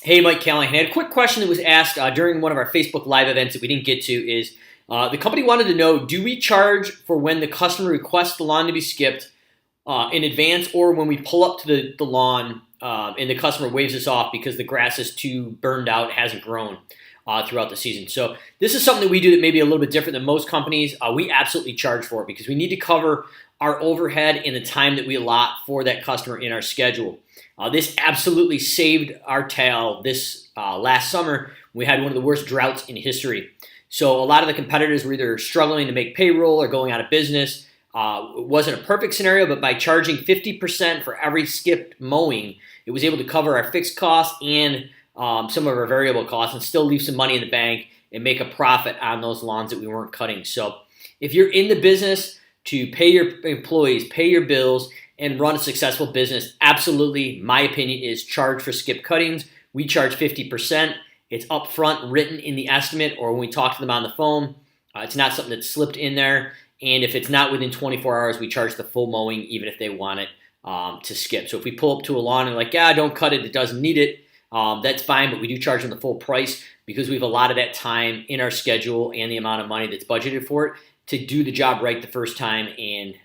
Hey, Mike Callahan. I had a quick question that was asked during one of our Facebook Live events that we didn't get to is the company wanted to know, do we charge for when the customer requests the lawn to be skipped in advance or when we pull up to the lawn and the customer waves us off because the grass is too burned out, hasn't grown throughout the season. So this is something that we do that may be a little bit different than most companies. We absolutely charge for it because we need to cover our overhead and the time that we allot for that customer in our schedule. This absolutely saved our tail this last summer. We had one of the worst droughts in history. So a lot of the competitors were either struggling to make payroll or going out of business. It wasn't a perfect scenario, but by charging 50% for every skipped mowing, it was able to cover our fixed costs and some of our variable costs and still leave some money in the bank and make a profit on those lawns that we weren't cutting. So if you're in the business to pay your employees, pay your bills, and run a successful business, absolutely, my opinion is charge for skip cuttings. We charge 50%. It's upfront written in the estimate or when we talk to them on the phone. It's not something that's slipped in there. And if it's not within 24 hours, we charge the full mowing even if they want it to skip. So if we pull up to a lawn and like, yeah, don't cut it, it doesn't need it, that's fine, but we do charge them the full price because we've allotted that time in our schedule and the amount of money that's budgeted for it to do the job right the first time and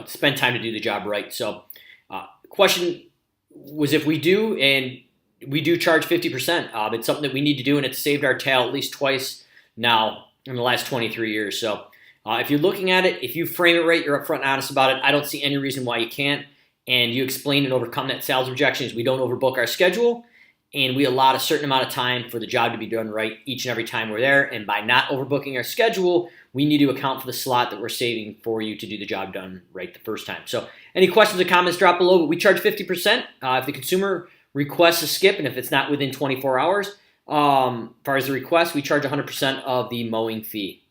spend time to do the job right. So the question was if we do, and we do charge 50%. It's something that we need to do, and it's saved our tail at least twice now in the last 23 years. So if you're looking at it, if you frame it right, you're upfront and honest about it, I don't see any reason why you can't, and you explain and overcome that sales objection is we don't overbook our schedule, and we allot a certain amount of time for the job to be done right each and every time we're there. And by not overbooking our schedule, we need to account for the slot that we're saving for you to do the job done right the first time. So any questions or comments, drop below. But we charge 50% if the consumer requests a skip, and if it's not within 24 hours. As far as the request, we charge 100% of the mowing fee.